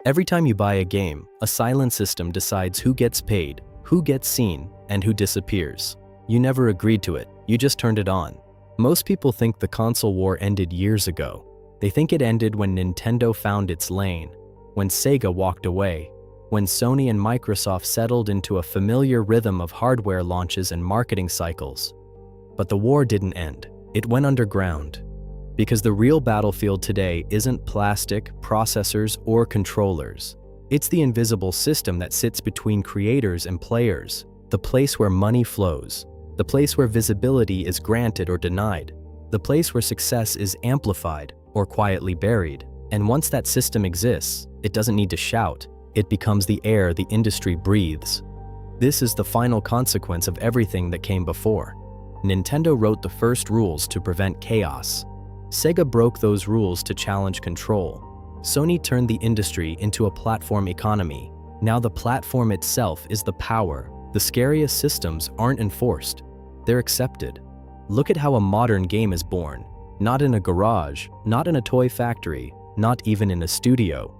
Every time you buy a game, a silent system decides who gets paid, who gets seen, and who disappears. You never agreed to it, you just turned it on. Most people think the console war ended years ago. They think it ended when Nintendo found its lane, when Sega walked away, when Sony and Microsoft settled into a familiar rhythm of hardware launches and marketing cycles. But the war didn't end. It went underground. Because the real battlefield today isn't plastic, processors, or controllers. It's the invisible system that sits between creators and players, the place where money flows, the place where visibility is granted or denied, the place where success is amplified or quietly buried. And once that system exists, it doesn't need to shout. It becomes the air the industry breathes. This is the final consequence of everything that came before. Nintendo wrote the first rules to prevent chaos. Sega broke those rules to challenge control. Sony turned the industry into a platform economy. Now the platform itself is the power. The scariest systems aren't enforced. They're accepted. Look at how a modern game is born. Not in a garage, not in a toy factory, not even in a studio.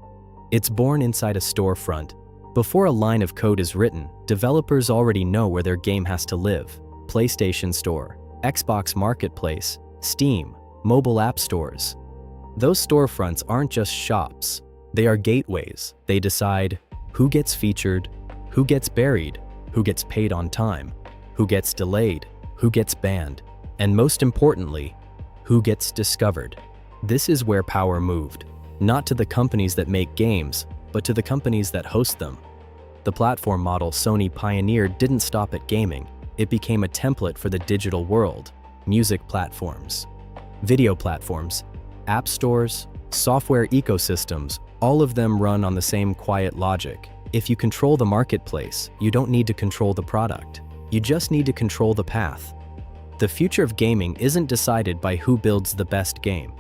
It's born inside a storefront. Before a line of code is written, developers already know where their game has to live. PlayStation Store, Xbox Marketplace, Steam, mobile app stores. Those storefronts aren't just shops. They are gateways. They decide who gets featured, who gets buried, who gets paid on time, who gets delayed, who gets banned, and most importantly, who gets discovered. This is where power moved, not to the companies that make games, but to the companies that host them. The platform model Sony pioneered didn't stop at gaming. It became a template for the digital world. Music platforms, video platforms, app stores, software ecosystems, all of them run on the same quiet logic. If you control the marketplace, you don't need to control the product. You just need to control the path. The future of gaming isn't decided by who builds the best game.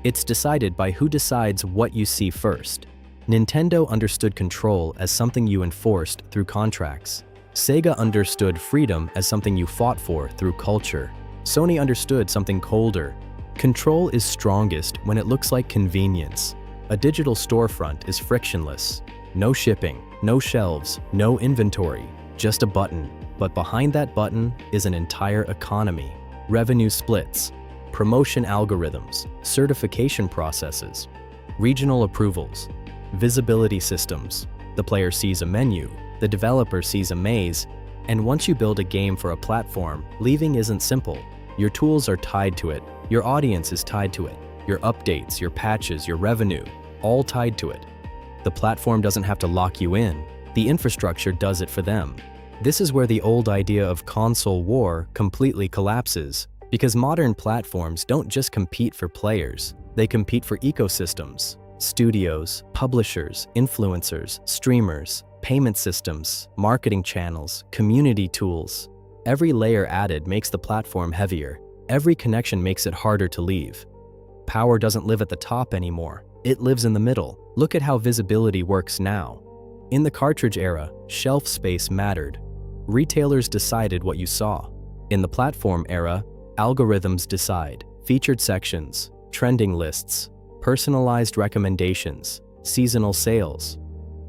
It's decided by who decides what you see first. Nintendo understood control as something you enforced through contracts. Sega understood freedom as something you fought for through culture. Sony understood something colder. Control is strongest when it looks like convenience. A digital storefront is frictionless. No shipping, no shelves, no inventory, just a button. But behind that button is an entire economy. Revenue splits, promotion algorithms, certification processes, regional approvals, visibility systems. The player sees a menu, the developer sees a maze, and once you build a game for a platform, leaving isn't simple. Your tools are tied to it, your audience is tied to it, your updates, your patches, your revenue, all tied to it. The platform doesn't have to lock you in, the infrastructure does it for them. This is where the old idea of console war completely collapses, because modern platforms don't just compete for players, they compete for ecosystems. Studios, publishers, influencers, streamers, payment systems, marketing channels, community tools. Every layer added makes the platform heavier. Every connection makes it harder to leave. Power doesn't live at the top anymore. It lives in the middle. Look at how visibility works now. In the cartridge era, shelf space mattered. Retailers decided what you saw. In the platform era, algorithms decide. Featured sections, trending lists, personalized recommendations, seasonal sales.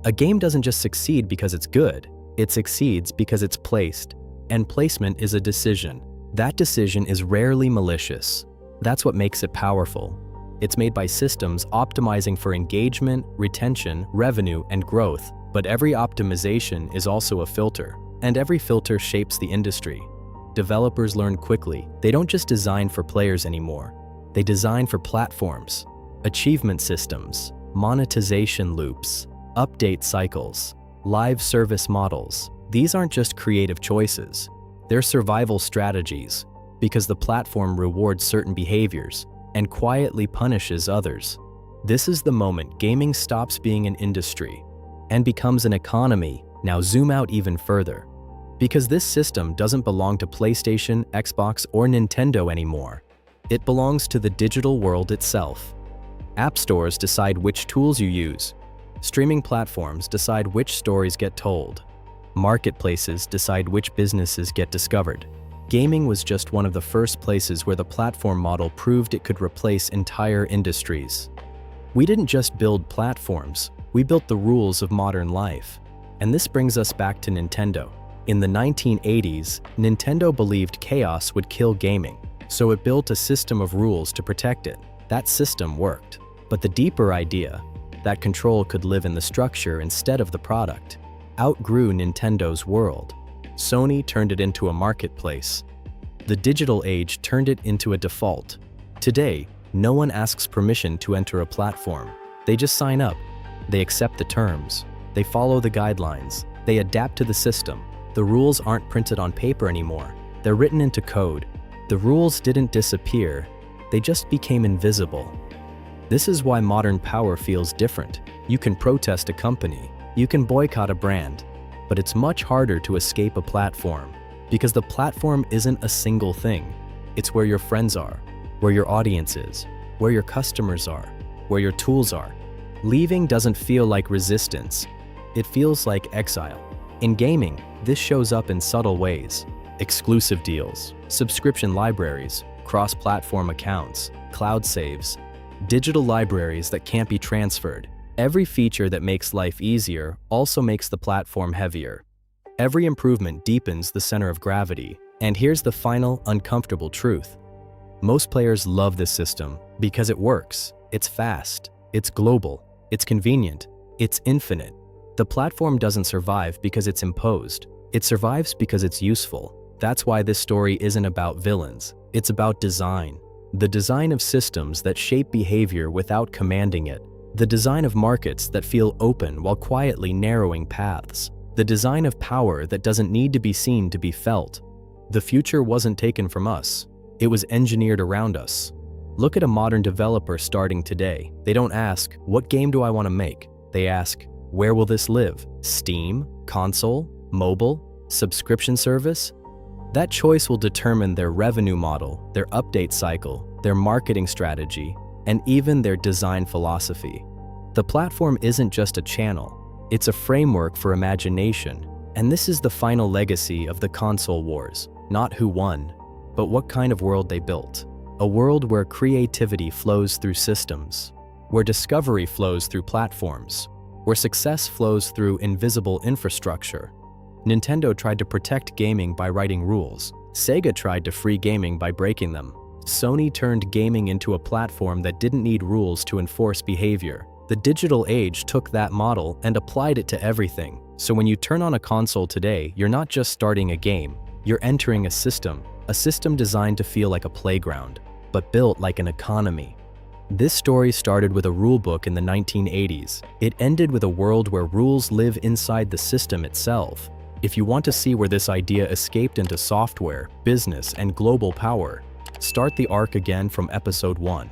A game doesn't just succeed because it's good. It succeeds because it's placed. And placement is a decision. That decision is rarely malicious. That's what makes it powerful. It's made by systems optimizing for engagement, retention, revenue, and growth. But every optimization is also a filter, and every filter shapes the industry. Developers learn quickly. They don't just design for players anymore. They design for platforms, achievement systems, monetization loops, update cycles, live service models. These aren't just creative choices. They're survival strategies, because the platform rewards certain behaviors and quietly punishes others. This is the moment gaming stops being an industry and becomes an economy. Now zoom out even further. Because this system doesn't belong to PlayStation, Xbox, or Nintendo anymore. It belongs to the digital world itself. App stores decide which tools you use. Streaming platforms decide which stories get told. Marketplaces decide which businesses get discovered. Gaming was just one of the first places where the platform model proved it could replace entire industries. We didn't just build platforms, We built the rules of modern life. And this brings us back to Nintendo. In the 1980s, Nintendo believed chaos would kill gaming, so it built a system of rules to protect it. That system worked. But the deeper idea, that control could live in the structure instead of the product, outgrew Nintendo's world. Sony turned it into a marketplace. The digital age turned it into a default. Today, no one asks permission to enter a platform. They just sign up. They accept the terms. They follow the guidelines. They adapt to the system. The rules aren't printed on paper anymore. They're written into code. The rules didn't disappear. They just became invisible. This is why modern power feels different. You can protest a company. You can boycott a brand. But it's much harder to escape a platform. Because the platform isn't a single thing. It's where your friends are, where your audience is, where your customers are, where your tools are. Leaving doesn't feel like resistance. It feels like exile. In gaming, this shows up in subtle ways. Exclusive deals, subscription libraries, cross-platform accounts, cloud saves, digital libraries that can't be transferred. Every feature that makes life easier also makes the platform heavier. Every improvement deepens the center of gravity. And here's the final, uncomfortable truth. Most players love this system because it works. It's fast. It's global. It's convenient. It's infinite. The platform doesn't survive because it's imposed. It survives because it's useful. That's why this story isn't about villains. It's about design. The design of systems that shape behavior without commanding it. The design of markets that feel open while quietly narrowing paths. The design of power that doesn't need to be seen to be felt. The future wasn't taken from us. It was engineered around us. Look at a modern developer starting today. They don't ask, what game do I want to make? They ask, where will this live? Steam? Console? Mobile? Subscription service? That choice will determine their revenue model, their update cycle, their marketing strategy, and even their design philosophy. The platform isn't just a channel. It's a framework for imagination, and this is the final legacy of the console wars. Not who won, but what kind of world they built. A world where creativity flows through systems, where discovery flows through platforms, where success flows through invisible infrastructure. Nintendo tried to protect gaming by writing rules. Sega tried to free gaming by breaking them. Sony turned gaming into a platform that didn't need rules to enforce behavior. The digital age took that model and applied it to everything. So when you turn on a console today, you're not just starting a game, you're entering a system designed to feel like a playground, but built like an economy. This story started with a rulebook in the 1980s. It ended with a world where rules live inside the system itself. If you want to see where this idea escaped into software, business, and global power, start the arc again from episode 1.